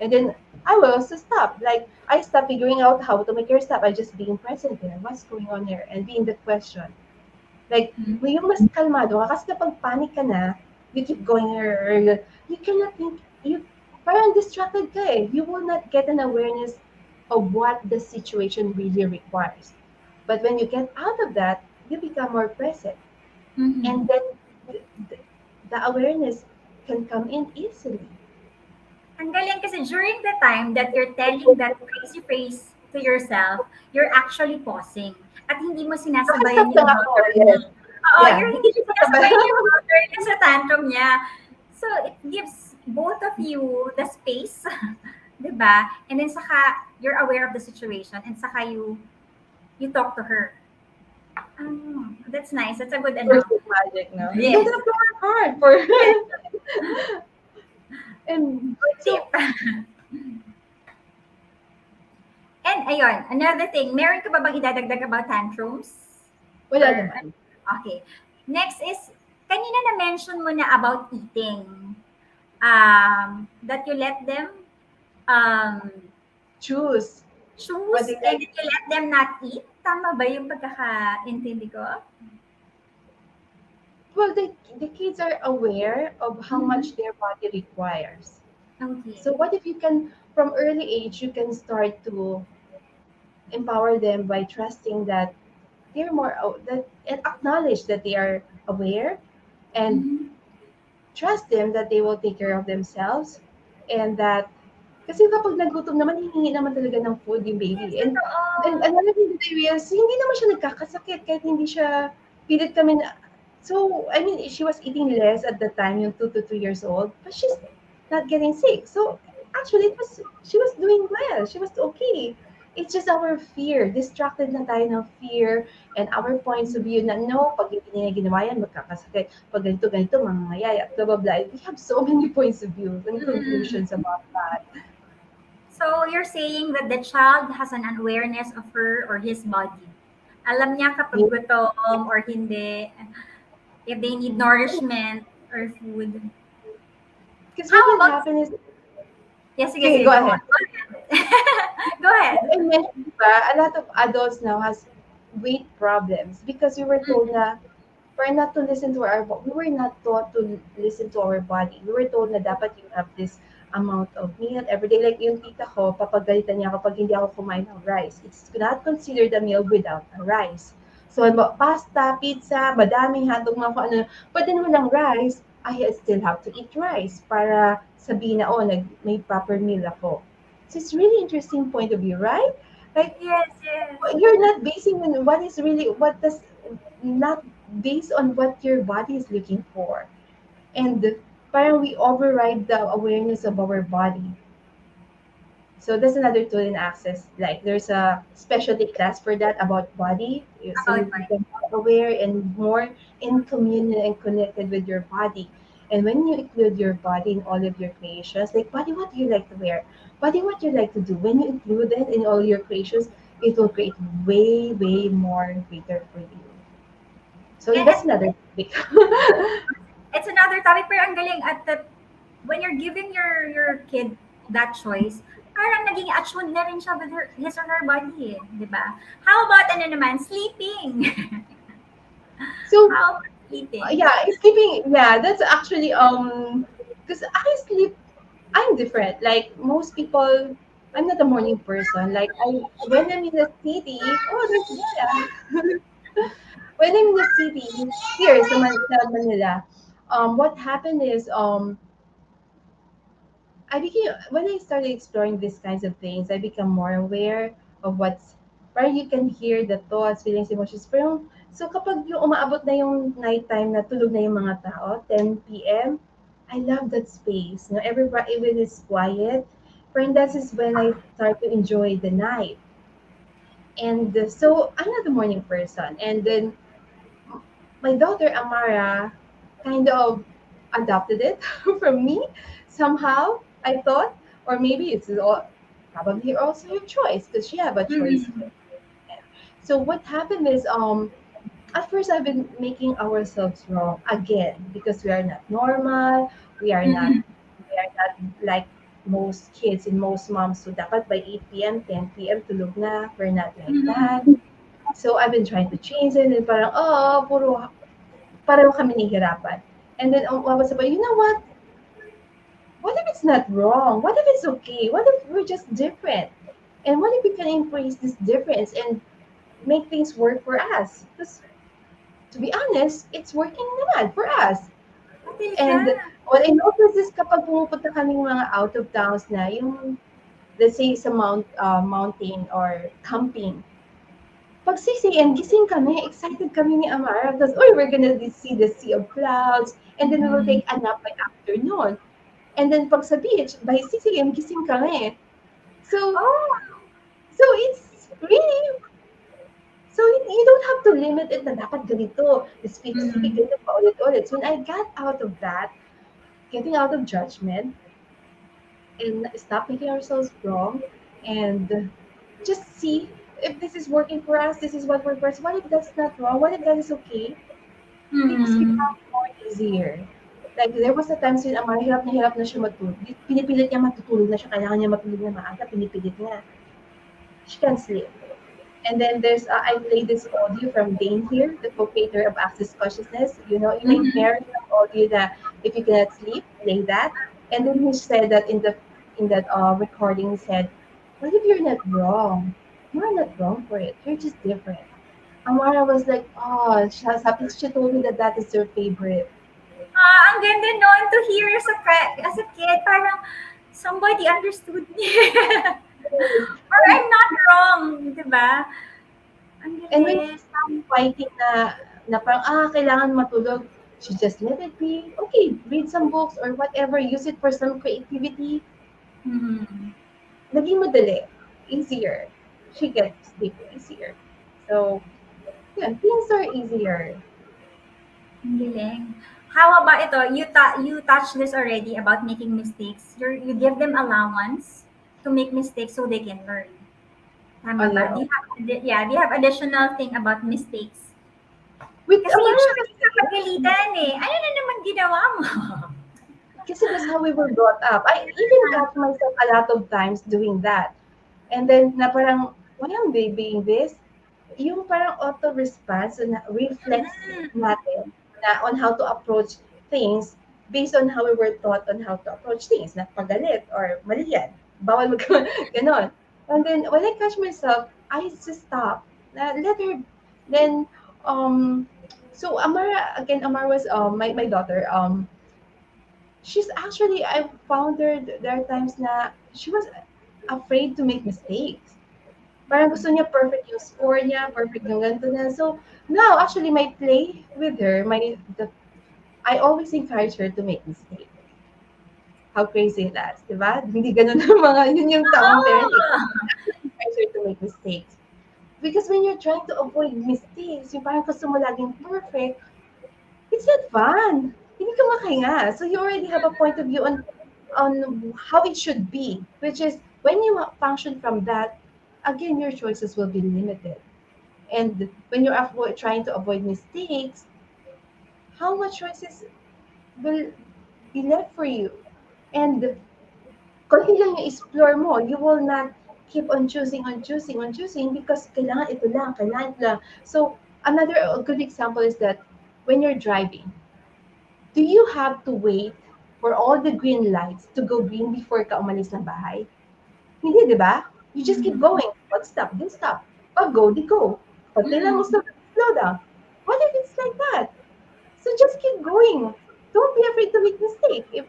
And then I will also stop. Like, I stop figuring out how to make her stop. I just being present there. What's going on there? And being the question. Like, Mm. yung mas kalmado ka. Kasi kapag panic ka na, you keep going, you cannot think, parang distracted ka eh. You will not get an awareness of what the situation really requires. But when you get out of that, you become more present. Mm. And then the, the awareness can come in easily. Ang galing kasi during the time that you're telling that crazy phrase to yourself, you're actually pausing. At hindi mo Nakastop sinasabayan lang yung ako, daughter yes. mo. Oo, Yeah, you're hindi hindi siya kasabay. sinasabayan yung daughter niya sa tantrum niya. So, it gives both of you the space, di ba? And then saka, you're aware of the situation and saka you talk to her. Oh, that's nice. That's a good First ano. is magic, no? You don't Yes. have to work hard for Yes. and Good so tip. And ayun, another thing, meron ka ba bang idadagdag about tantrums? wala Or, naman. okay. Next is, kanina na-mention mo na about eating. That you let them um, Choose what choose they and like. that you let them not eat. Tama ba yung pagkakaintindi ko? Well, the kids are aware of how Mhm. much their body requires. Okay. So what if you can, from early age, you can start to empower them by trusting that they're that and acknowledge that they are aware and Mhm. trust them that they will take care of themselves and that kasi kapag nagutom naman, hihingi naman talaga ng food yung Yes, baby. And totoo. another thing that I realized, hindi naman siya nagkakasakit kahit hindi siya pilit kami na, so, I mean, she was eating less at the time, yung 2 to 3 years old, but she's not getting sick. So, actually, she was doing well. She was okay. It's just our fear. Distracted na tayo ng fear and our points of view na no, pag hindi niya ginawa yan, magkakasakit. Pag ganito, mangyayaya, blah, blah, blah. We have so many points of view and Mm. conclusions about that. So, you're saying that the child has an awareness of her or his body. Alam niya kapag gutom or hindi, if they need nourishment or food. Because what How will about, happen is, yes, sige, okay, sige, go go ahead. on. Go ahead. Go ahead. I mentioned, diba, a lot of adults now has weight problems because we were told Mm. na we're not to listen to we were not taught to listen to our body. We were told na dapat you have this amount of meal every day. Like yung tita ko, papagalitan niya kapag hindi ako kumain ng rice. It's not considered a meal without a rice. So, pasta, pizza, madaming hotdog, mga kung ano. But then walang rice, I still have to eat rice para sabihin na, oh, may proper meal ako. So, it's really interesting point of view, right? Like, Yes, yes. you're not basing on what is really, what does, not based on what your body is looking for. And parang we override the awareness of our body. So that's another tool in Access. Like there's a specialty class for that about body. So About you mine. become more aware and more in communion and connected with your body. And when you include your body in all of your creations, like body, what do you like to wear? Body, what you like to do? When you include it in all your creations, it will create way more greater for you. So And that's another topic. it's another topic pero ang galing at that when you're giving your kid that choice, parang naging attuned na rin siya with his or her body, eh, 'di ba? How about ano naman, sleeping? So How about sleeping? yeah, sleeping. Yeah, that's actually because I sleep. I'm different. Like most people, I'm not a morning person. Like I when I'm in the city, oh, there's Bella. When I'm in the city here, sa Manila, what happened is I became when I started exploring these kinds of things, I become more aware of what's where you can hear the thoughts, feelings, emotions. Pero so kapag yung umaabot na yung nighttime na tulog na yung mga tao, 10 p.m., I love that space. You know, everybody even is quiet. Friend, that is when I start to enjoy the night. And so I'm not a morning person. And then my daughter Amara kind of adopted it from me somehow. I thought, or maybe it's probably also her choice because she have a choice. Mhm. So what happened is, at first I've been making ourselves wrong again because we are not normal. We are not. Mhm. We are not like most kids and most moms. So dapat by 8 p.m., 10 p.m. tulog na. We're not like that. Mhm. So I've been trying to change it and parang, oh, pareho kami nahihirapan. And then, I was about, you know what? What if it's not wrong? What if it's okay? What if we're just different? And what if we can embrace this difference and make things work for us? Because to be honest, it's working naman for us. Oh, talaga? And what I noticed is kapag pumupunta kaming mga out of towns na, yung let's say sa mountain or camping, pag 6 a.m., gising kami, excited kami ni Amara, because, oh, we're gonna see the sea of clouds, and then we will Mhm. take a nap by afternoon. And then pag sa beach, by 6 a.m., gising kami. So, Oh. so it's really, so you don't have to limit it na dapat ganito, speak Mhm. ganito pa ulit-ulit. So when I got out of that, getting out of judgment, and stop making ourselves wrong, and just see if this is working for us, this is what works for us. What if that's not wrong? What if that is okay? Things Mhm. become more easier. Like, there was a time sin Amar, hirap na siya matulog. Pinipilit niya matutulog na siya, kailangan niya matulog na maaga, pinipilit niya. She can't sleep. And then I played this audio from Dane here, the co-creator of Access Consciousness. You know, you may Mhm. hear some audio that if you cannot sleep, play that. And then he said that in that recording, he said, "What if you're not wrong? You're not wrong for it. You're just different." Amara was like, "Oh, she told me that that is her favorite." Ang ganda no'n to hear as a kid, parang somebody understood me. Or I'm not wrong, 'di ba? Ang And when she galing. stopped fighting na parang, kailangan matulog, she just let it be. Okay, read some books or whatever, use it for some creativity. Mhm. Naging madali, easier. She gets sleep easier. So, yeah, things are easier. Ang galing. How about ito, you touched this already about making mistakes. You give them allowance to make mistakes so they can learn. Tama On ba? their own. Do you have additional thing about mistakes? With Kasi Amara, usually kapagalitan eh. Ano na naman ginawa mo? kasi that's how we were brought up. I even caught myself a lot of times doing that. And then, na parang, why am I being this? Yung parang auto-response na reflex natin na on how to approach things based on how we were taught on how to approach things. Na pagalit or mali yan. Bawal mag ganon. And then, when I catch myself, I just stop. Let her, then, um, so Amara was my daughter. She's actually, I found her, there are times na she was afraid to make mistakes. Parang gusto niya perfect yung score niya, perfect yung ganito na. So, now, actually, my play with her, I always encourage her to make mistakes. How crazy that, di ba? Hindi ganun ang mga, yun yung tamang parenting. Oo. Encourage her to make mistakes. Because when you're trying to avoid mistakes, yung parang gusto mo laging perfect, it's not fun. Hindi ka makahinga. So you already have a point of view on how it should be, which is when you function from that, again, your choices will be limited. And when you're trying to avoid mistakes, how much choices? will be left for you. And kung hindi lang yung explore mo, you will not keep on choosing because kailangan ito lang. So, another good example is that when you're driving, do you have to wait for all the green lights to go green before ka umalis ng bahay? Hindi, di ba? You just keep Mm-hmm. going. Pag stop, then stop. Pag go, di go. Pag kailangan mo Mm-hmm. slow down. What if it's like that? So just keep going. Don't be afraid to make mistake. If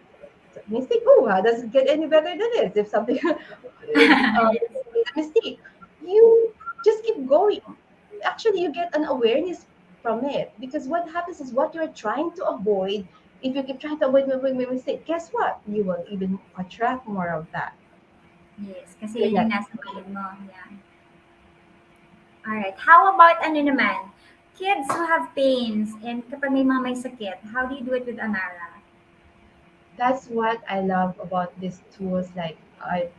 mistake, oh, how does it get any better than this? If something, Yes. you made a mistake, you just keep going. Actually, you get an awareness from it because what happens is what you're trying to avoid. If you keep trying to avoid mistake, guess what? You will even attract more of that. Yes, kasi You're yun not. yung nasa mind mo. Yeah. Alright. How about ano naman? Kids who have pains and kapag may mga may sakit, how do you do it with Amara? That's what I love about these tools. Like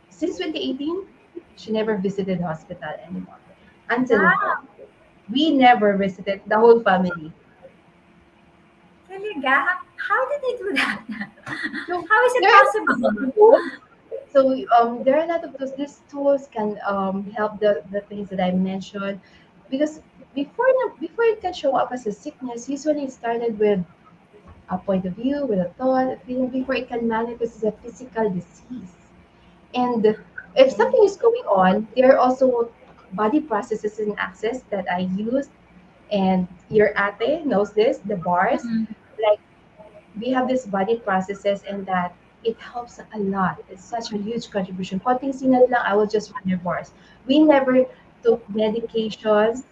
since 2018, she never visited hospital anymore. Until now, Wow! we never visited the whole family. Talaga? How did they do that? So How is it there are a lot possible? of tools. So there are a lot of tools. These tools can help the things that I mentioned, because before it can show up as a sickness, usually it started with a point of view, with a thought, a feeling, before it can manifest as a physical disease. And if Okay. something is going on, there are also body processes and access that I use. And your ate knows this, the bars. Mhm. Like we have these body processes and that it helps a lot. It's such a huge contribution. Konting sinat lang, I will just run your bars. We never took medications,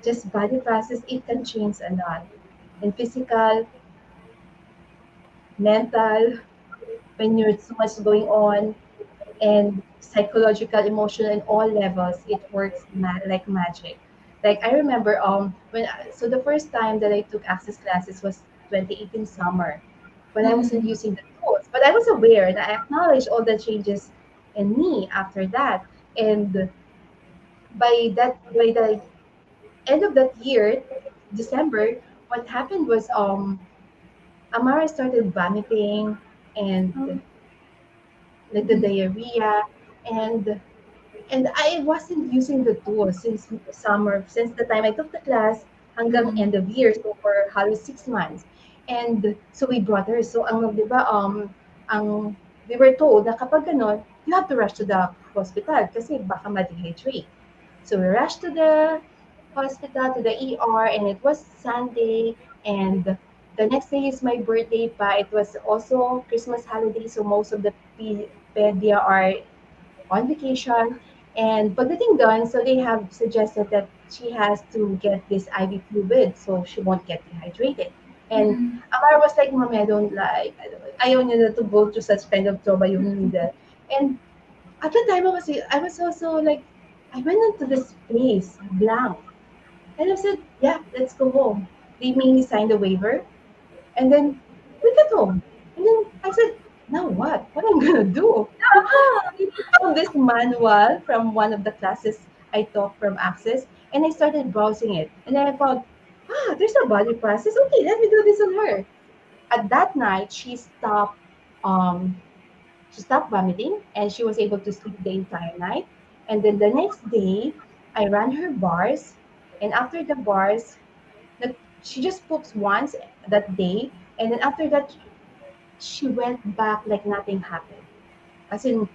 just body process. It can change a lot. In physical, mental, when you're so much going on, and psychological, emotional, and all levels, it works like magic. Like I remember, so the first time that I took access classes was 2018 summer, when I wasn't Mhm. using the tools, but I was aware and I acknowledged all the changes in me after that. And by the end of that year, December, what happened was Amara started vomiting and Oh. like the Mhm. diarrhea, and I wasn't using the tools since summer, since the time I took the class hanggang Mhm. end of year, so for halos 6 months. And so we brought her. So di ba, ang, we were told na kapag ganon, you have to rush to the hospital kasi baka ma-dehydrate. So we rushed to the hospital, to the ER, and it was Sunday, and the next day is my birthday pa. It was also Christmas holiday, so most of the pedia are on vacation. And pagdating doon, so they have suggested that she has to get this IV fluid so she won't get dehydrated. And Mhm. Amara was like, Mommy, ayaw niya na to go through such kind of trauma yung needle. And at the time, I was also like, I went into this space, blank. And I said, yeah, let's go home. They made me sign the waiver. And then we got home. And then I said, now what? What am I gonna do? Oh. I found this manual from one of the classes I took from Access, and I started browsing it. And then I found, there's a body process. Okay, let me do this on her. At that night, um, she stopped vomiting, and she was able to sleep the entire night. And then the next day, I ran her bars, and after the bars, she just poops once that day, and then after that, she went back like nothing happened. As in,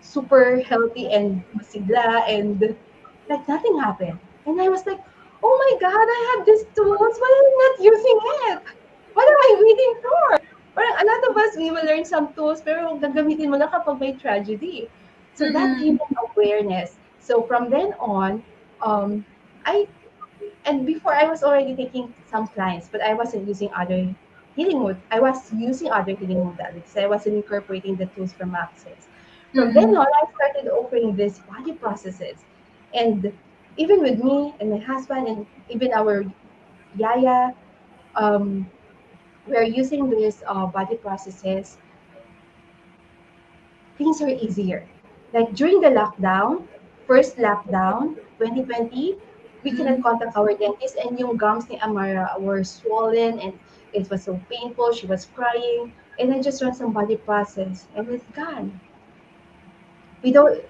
super healthy and masigla and like nothing happened. And I was like, oh my God, I have these tools. Why am I not using it? What am I waiting for? Parang a lot of us, we will learn some tools, pero gagamitin mo lang kapag may tragedy. So that gave Mhm. me awareness. So from then on, um, I and before I was already taking some clients, but I wasn't using other I was using other healing modalities. I wasn't incorporating the tools from Access. From then Mhm. on, I started offering these body processes. And even with me and my husband and even our yaya, um, we're using these body processes. Things are easier. Like during the lockdown, first lockdown, 2020, we cannot Mhm. contact our dentist, and yung gums ni Amara were swollen, and it was so painful. She was crying, and I just ran some body process, and it's gone. We don't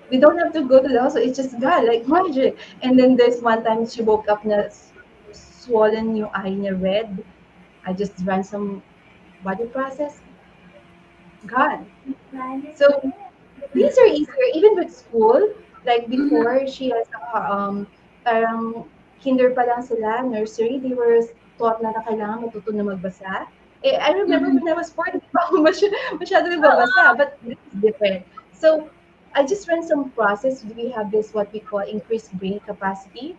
we don't have to go to the hospital. It's just gone like magic. And then there's one time she woke up na swollen yung eye niya red. I just ran some body process, gone. So things are easier, even with school. Like Mhm. before, she has parang kinder pa lang sila, nursery, they were taught na kailangan matuto na magbasa. Eh, I remember Mhm. when I was 4, hindi pa ako masyado Oo. nagbabasa, but this is different. So, I just ran some process. We have this, what we call increased brain capacity.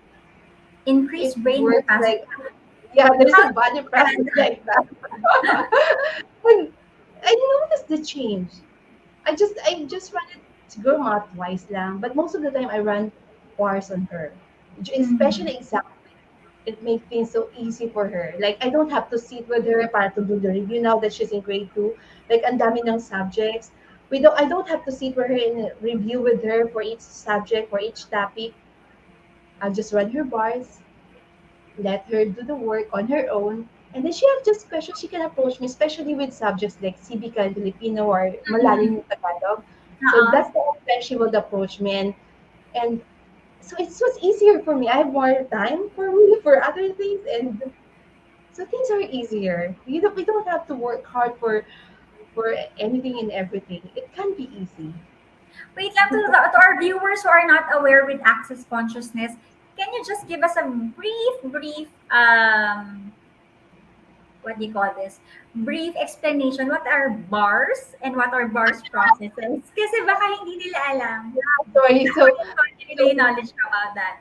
Increase It brain works capacity. like, yeah, there's How a do body you process understand that? like that. And I noticed the change. I just run it to go math twice lang, but most of the time I run bars on her. Mhm. Especially exam week. It makes things so easy for her. Like I don't have to sit with her para to do the review now that she's in grade 2. Like ang dami ng subjects. I don't have to sit with her and review with her for each subject, for each topic. I'll just run her bars, let her do the work on her own. And then she have just questions she can approach me, especially with subjects like Civica and Filipino or Mhm. malalim yung Tagalog. So Oo. that's the only time she would approach me. And so it was easier for me. I have more time for me for other things. And so things are easier. We don't have to work hard for anything and everything. It can be easy. Wait lang, to our viewers who are not aware with access consciousness, can you just give us a brief, what do you call this? Brief explanation. What are bars and what are bars processes? Kasi baka hindi nila alam. Sorry. I want to So relay knowledge about that.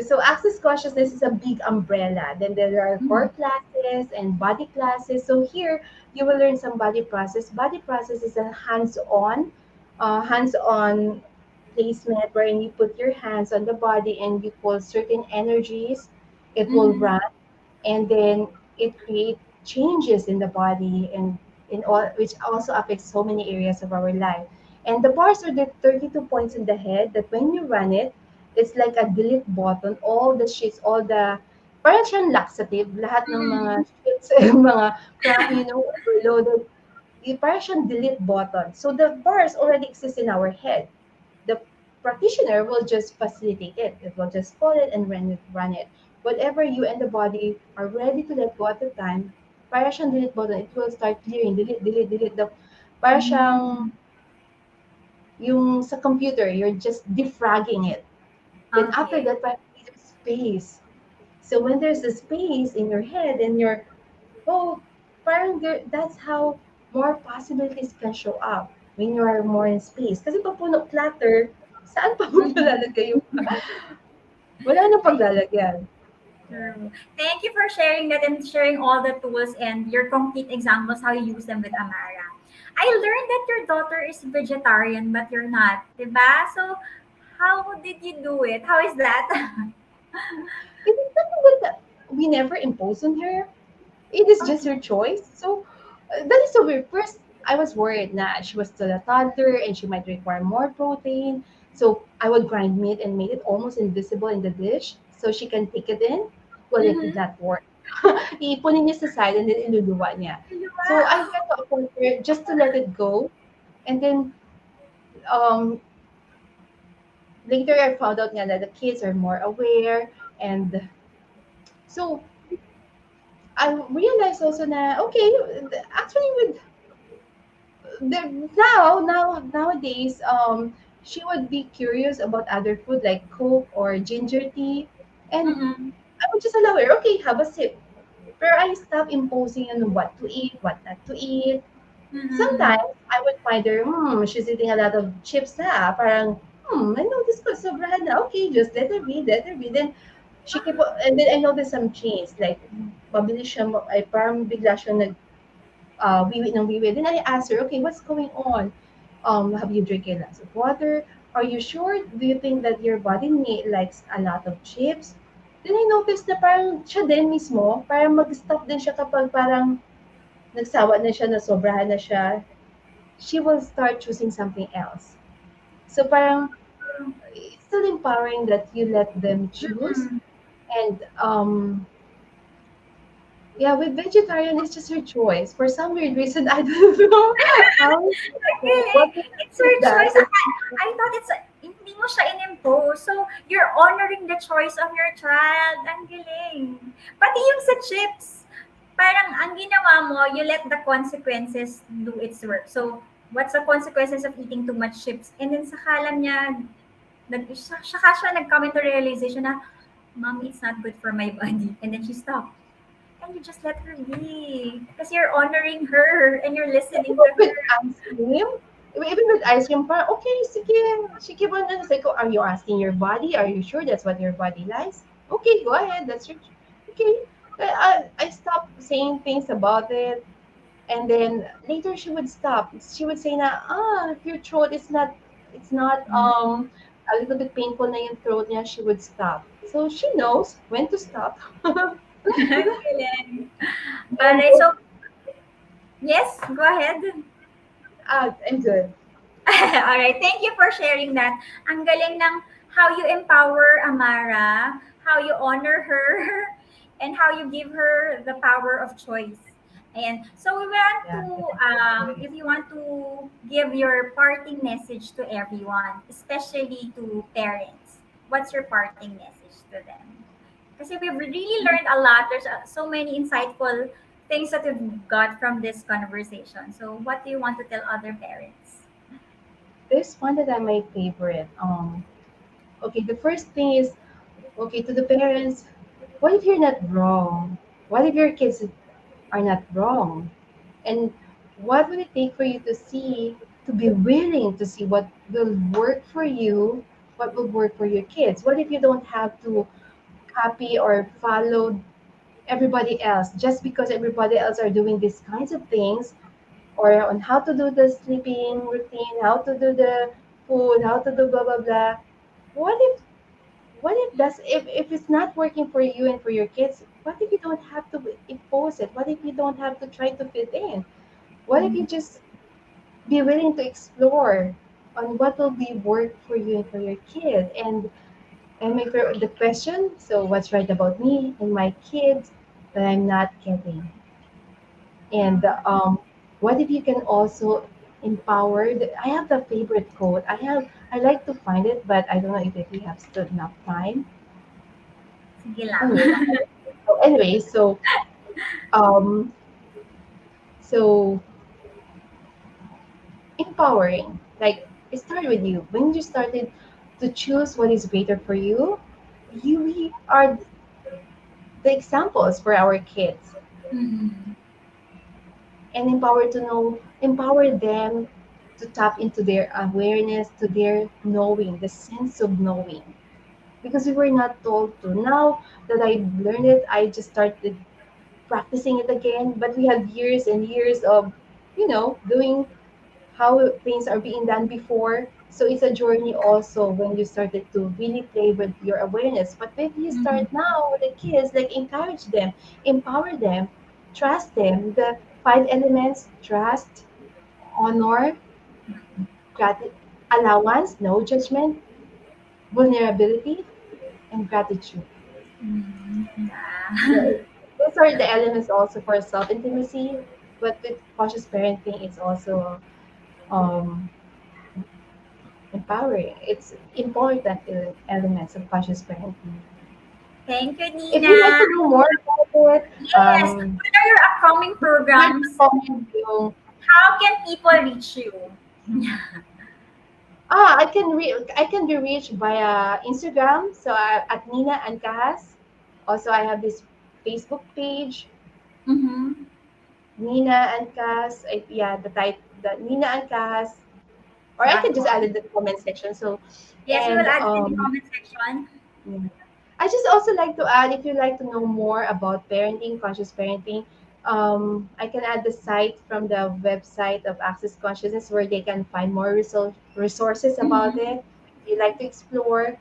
so access consciousness is a big umbrella. Then there are core Mhm. classes and body classes. So here you will learn some body process. Body process is a hands-on placement wherein you put your hands on the body and you pull certain energies. It will Mhm. run, and then it creates changes in the body and in all, which also affects so many areas of our life. And the bars are the 32 points in the head that when you run it, it's like a delete button. All the sheets, all the parang siyang laxative, lahat ng mga Mhm. sheets, mga crap, overloaded, parang siyang delete button. So the bars already exist in our head. The practitioner will just facilitate it. It will just pull it and run it. Whatever you and the body are ready to let go at the time, para siyang delete button, it will start clearing, delete, delete, delete. Para siyang, Mhm. yung sa computer, you're just defragging it. Then after Okay. that, parang there's space. So when there's a space in your head and you're, oh, parang that's how more possibilities can show up when you are more in space. Kasi pag puno clutter, saan pa mo Mhm. palalagay yung, wala na I paglalagyan. True. Thank you for sharing that and sharing all the tools and your concrete examples how you use them with Amara. I learned that your daughter is vegetarian, but you're not, diba? So, how did you do it? How is that? It is something that we never impose on her. It is just Okay. her choice. So that is so weird. First, I was worried that she was still a toddler and she might require more protein. So I would grind meat and make it almost invisible in the dish so she can take it in. Well, it did Mm-hmm. not work. Ipunin niya sa side and then iluluwa niya. So I Wow. went to a point where just to let it go. And then um, later I found out nga that the kids are more aware. And so I realized also na, okay, actually with nowadays, she would be curious about other food like Coke or ginger tea, and Mm-mm. I would just allow her, okay, have a sip. But I stopped imposing on what to eat, what not to eat. Mm-mm. Sometimes I would find her, she's eating a lot of chips na, parang, I know this ko, sobrahan na, okay, just let her be. Then and then I noticed some change, like, mabilis siya, ay parang bigla siya wiwi ng wiwi. Then I asked her, okay, what's going on? Have you drinking lots of water? Are you sure? Do you think that your body likes a lot of chips? Then I noticed na parang siya din mismo, parang mag-stop din siya kapag parang nagsawa na siya, nasobrahan na siya. She will start choosing something else. So parang still empowering that you let them choose. Mm. And yeah, with vegetarian, it's just your choice. For some weird reason, I don't know how Really, what it's your is that. choice. I thought it's hindi mo siya in-impose. So, you're honoring the choice of your child. Ang galing. Pati yung sa chips, parang ang ginawa mo, you let the consequences do its work. So, what's the consequences of eating too much chips? And then saka lang niya, saka siya nag-come to realization na, Mommy, it's not good for my body. And then she stopped. And you just let her be. Because you're honoring her and you're listening Even to with her. ice cream, even with ice cream, parang, okay, sige mo na. It's like, oh, are you asking your body? Are you sure that's what your body likes? Okay, go ahead. That's your, okay. I stopped saying things about it. And then later she would stop. She would say na, if your throat is not, it's not a little bit painful na yung throat niya, she would stop. So she knows when to stop. Galing. And Alright, so yes, go ahead. I'm good. Alright, thank you for sharing that. Ang galing ng how you empower Amara, how you honor her, and how you give her the power of choice. And so we want to, Yeah, definitely. if you want to give your parting message to everyone, especially to parents, what's your parting message to them? Kasi we've really learned a lot. There's so many insightful things that we've got from this conversation. So, what do you want to tell other parents? There's one that I my favorite. Okay, the first thing is, okay, to the parents, what if you're not wrong? What if your kids are not wrong? And what would it take for you to see, to be willing to see what will work for you, what will work for your kids? What if you don't have to copy or follow everybody else just because everybody else are doing these kinds of things, or on how to do the sleeping routine, how to do the food, how to do blah blah blah. What if if it's not working for you and for your kids, what if you don't have to impose it? What if you don't have to try to fit in? What if you Mhm. just be willing to explore on what will be work for you and for your kid? And my the question, so what's right about me and my kids that I'm not getting? And what if you can also empower I have the favorite quote. I like to find it, but I don't know if we have still enough time. Sige lang. Anyway, um so empowering, like, it started with you when you started to choose what is better for you. We are the examples for our kids, Mhm. and empower them to tap into their awareness, to their knowing, the sense of knowing, because we were not told to. Now that I learned it, I just started practicing it again, but we have years and years of doing how things are being done before. So it's a journey also when you started to really play with your awareness. But when you Mhm. start now with the kids, like, encourage them, empower them, trust them. The five elements: trust, honor, allowance, no judgment, vulnerability, and gratitude. Mhm. Yeah. The- Those are the elements also for self intimacy. But with cautious parenting, it's also um, empowering. It's important elements of conscious parenting. Thank you, If you'd like Nina. to know more about it, Yes. What are your upcoming there's a programs? comment yung, How can people reach you? I can be reached via Instagram. So at Nina Ancajas. Also, I have this Facebook page, Mm-hmm. Nina Ancajas. Yeah, the Nina Ancajas. Or I can just add it .com. in the comment section. So, Yes, we will and add it in the comment section. yeah. I just also like to add, if you'd like to know more about parenting, conscious parenting, I can add the site from the website of Access Consciousness where they can find more resources about Mm-hmm. it. If you like to explore,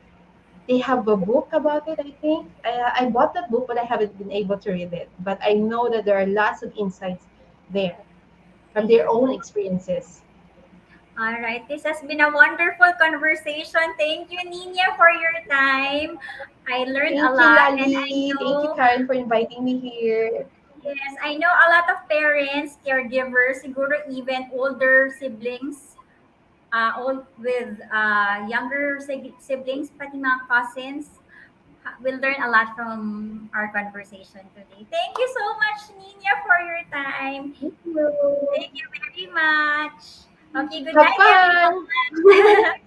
they have a book about it, I think. I bought that book, but I haven't been able to read it. But I know that there are lots of insights there from their Yes. own experiences. All right. This has been a wonderful conversation. Thank you, Nina, for your time. I learned a Thank you, lot, and I Lali. Thank you, know, Karen, for inviting me here. yes, I know a lot of parents, caregivers, siguro even older siblings, old with younger siblings, pati mga cousins, will learn a lot from our conversation today. Thank you so much, Nina, for your time. Thank you. Thank you very much. Okay, good Have night, fun. everyone.